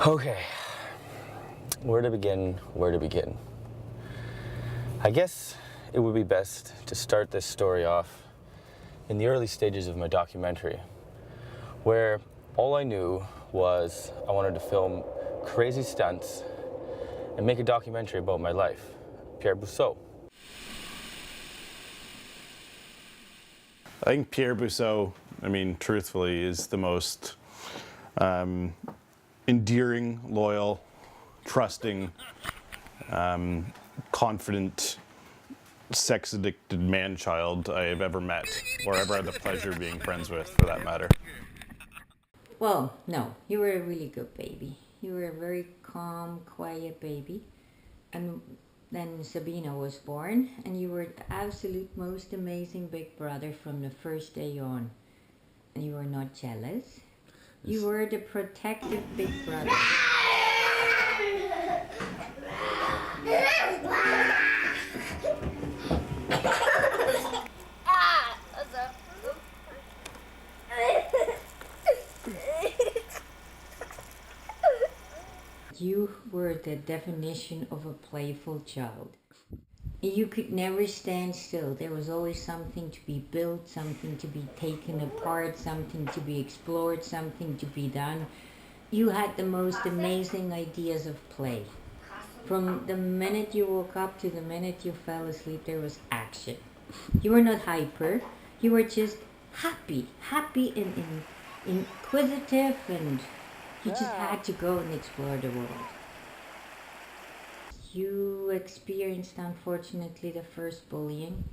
Okay, where to begin, where to begin? I guess it would be best to start this story off in the early stages of my documentary, where all I knew was I wanted to film crazy stunts and make a documentary about my life, Pierre Bousseau. I think Pierre Bousseau, truthfully, is the most endearing, loyal, trusting, confident, sex-addicted man-child I have ever met, or ever had the pleasure of being friends with, for that matter. Well, no, you were a really good baby. You were a very calm, quiet baby. And then Sabina was born, and you were the absolute most amazing big brother from the first day on. And you were not jealous. You were the protective big brother. You were the definition of a playful child. You could never stand still. There was always something to be built, something to be taken apart, something to be explored, something to be done. You had the most amazing ideas of play. From the minute you woke up to the minute you fell asleep, there was action. You were not hyper. You were just happy and inquisitive, and you just had to go and explore the world. You experienced, unfortunately, the first bullying,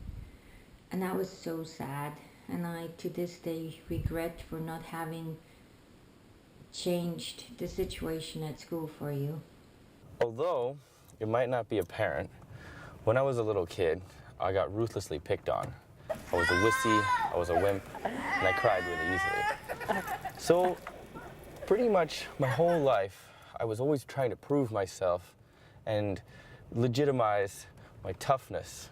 and that was so sad. And I, to this day, regret for not having changed the situation at school for you. Although it might not be apparent, when I was a little kid, I got ruthlessly picked on. I was a wussy, I was a wimp, and I cried really easily. So pretty much my whole life, I was always trying to prove myself and legitimize my toughness.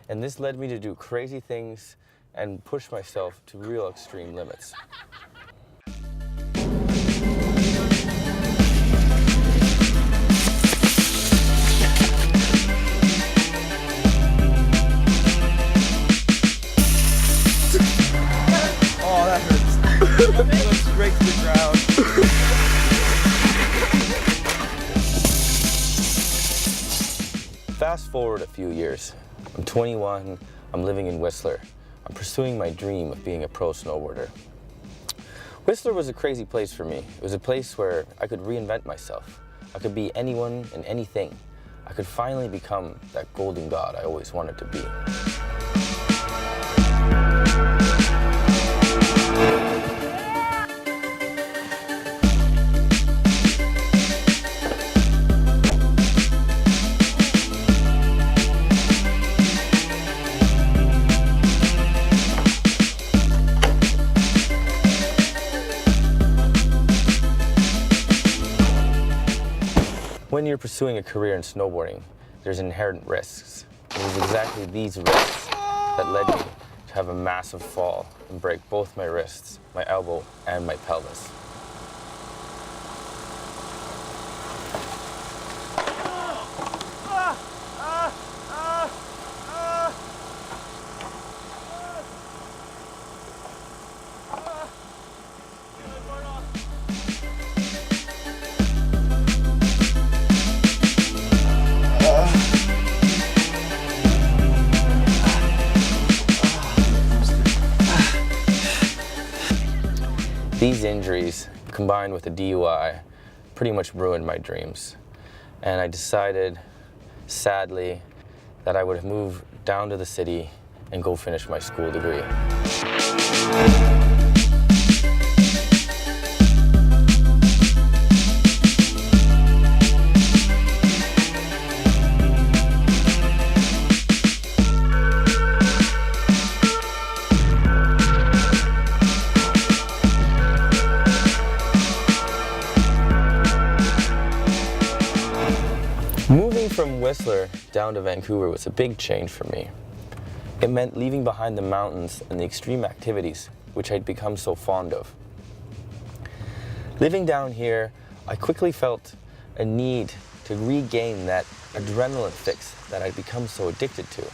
And this led me to do crazy things and push myself to real extreme limits. Oh, that hurts. That went straight to the ground. Fast forward a few years. I'm 21, I'm living in Whistler. I'm pursuing my dream of being a pro snowboarder. Whistler was a crazy place for me. It was a place where I could reinvent myself. I could be anyone and anything. I could finally become that golden god I always wanted to be. When you're pursuing a career in snowboarding, there's inherent risks. It was exactly these risks that led me to have a massive fall and break both my wrists, my elbow, and my pelvis. These injuries, combined with a DUI, pretty much ruined my dreams. And I decided, sadly, that I would move down to the city and go finish my school degree. Moving from Whistler down to Vancouver was a big change for me. It meant leaving behind the mountains and the extreme activities which I'd become so fond of. Living down here, I quickly felt a need to regain that adrenaline fix that I'd become so addicted to.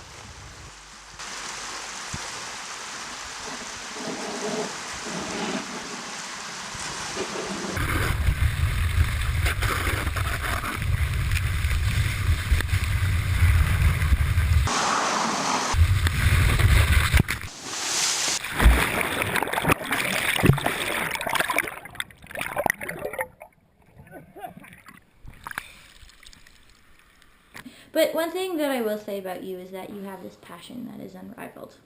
But one thing that I will say about you is that you have this passion that is unrivaled.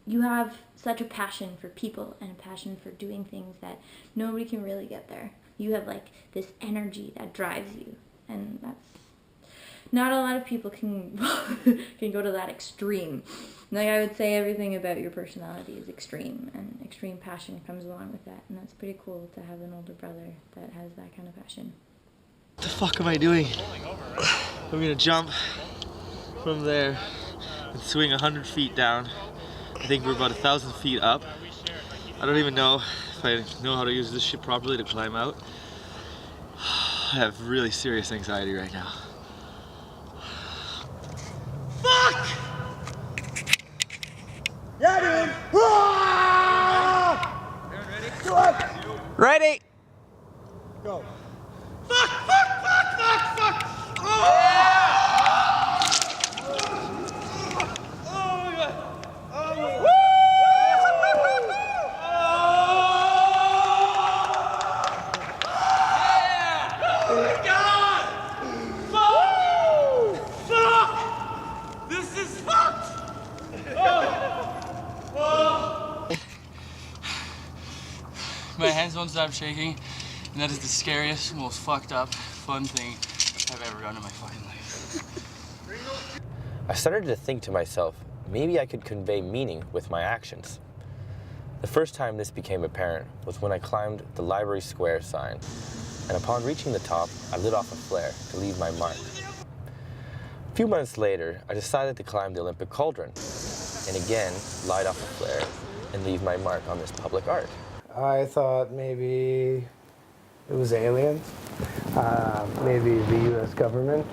You have such a passion for people and a passion for doing things that nobody can really get there. You have like this energy that drives you, and that's not a lot of people can can go to that extreme. Like, I would say everything about your personality is extreme, and extreme passion comes along with that, and that's pretty cool to have an older brother that has that kind of passion. What the fuck am I doing? I'm gonna jump from there and swing 100 feet down. I think we're about 1,000 feet up. I don't even know if I know how to use this shit properly to climb out. I have really serious anxiety right now. Fuck! Yeah, dude! Ready? Go. Fuck, fuck, fuck, fuck, fuck! Oh! Oh my god! Oh my god! Woo! Yeah! Oh my god! Fuck! Fuck! This is fucked! Oh! My hands won't stop shaking. And that is the scariest, most fucked up, fun thing I've ever done in my fucking life. I started to think to myself, maybe I could convey meaning with my actions. The first time this became apparent was when I climbed the Library Square sign, and upon reaching the top, I lit off a flare to leave my mark. A few months later, I decided to climb the Olympic Cauldron, and again, light off a flare and leave my mark on this public art. I thought maybe it was aliens, maybe the U.S. government.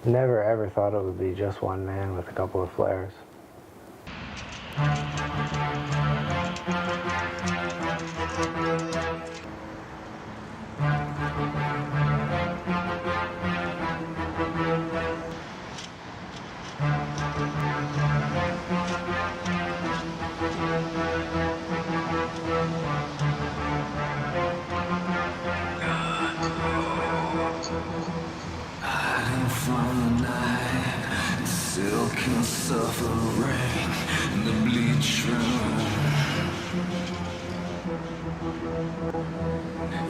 Never ever thought it would be just one man with a couple of flares. From the night, silken suffering in the bleach room.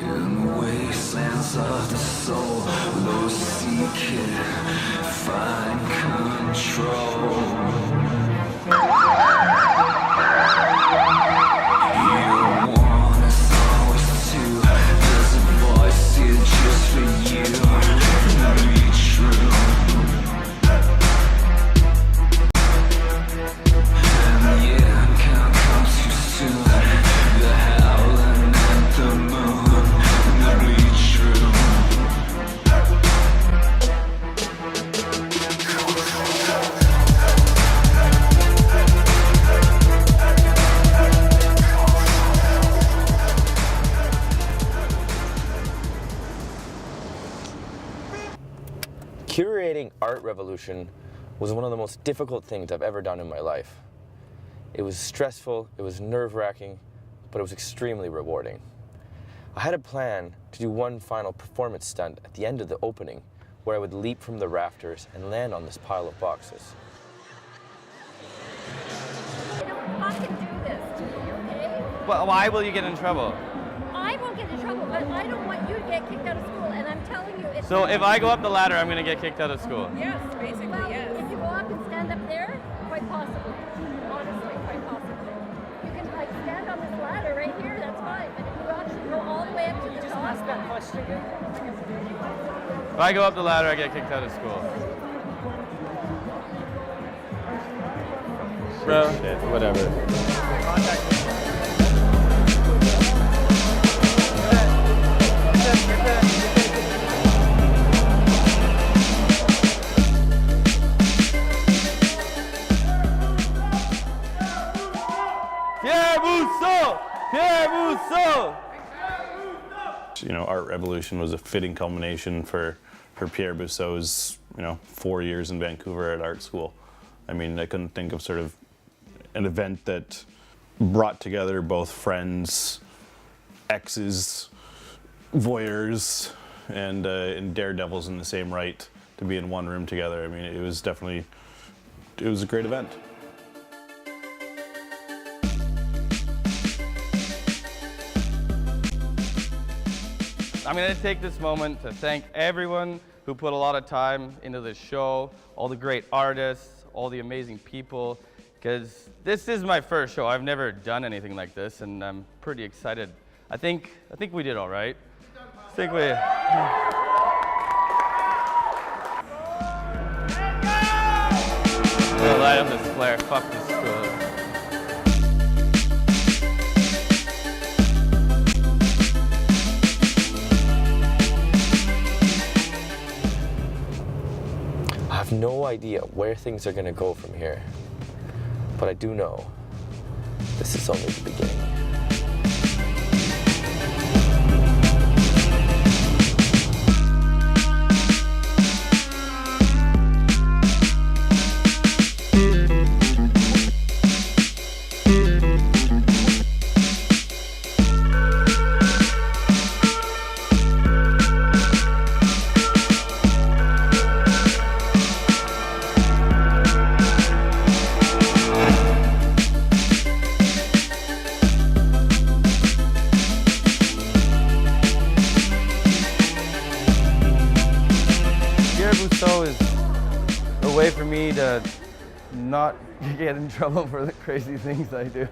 In the wastelands of the soul, low seeking, find control. You want us always to. There's a voice here just for you. Curating Art Revolution was one of the most difficult things I've ever done in my life. It was stressful, it was nerve-wracking, but it was extremely rewarding. I had a plan to do one final performance stunt at the end of the opening, where I would leap from the rafters and land on this pile of boxes. I don't fucking do this to me, okay? Well, why will you get in trouble? I won't get in trouble, but I don't want you to get kicked out of school, and I'm telling you, it's... So if I go up the ladder, I'm going to get kicked out of school? Yes, basically, well, yes. If you go up and stand up there, quite possibly. Honestly, quite possibly. You can, like, stand on this ladder right here, that's fine, but if you actually go all the way up to the top... Ask that question again? If I go up the ladder, I get kicked out of school. Bro, shit, whatever. Pierre Bousseau! Pierre Bousseau! You know, Art Revolution was a fitting culmination for Pierre Bousseau's, 4 years in Vancouver at art school. I mean, I couldn't think of sort of an event that brought together both friends, exes, voyeurs, and daredevils in the same right to be in one room together. I mean, it was a great event. I'm going to take this moment to thank everyone who put a lot of time into this show, all the great artists, all the amazing people, because this is my first show. I've never done anything like this, and I'm pretty excited. I think we did all right. I think we... We'll light up this flare. Fuck this school. I have no idea where things are gonna go from here, but I do know this is only the beginning. Pierre Bousseau is a way for me to not get in trouble for the crazy things I do.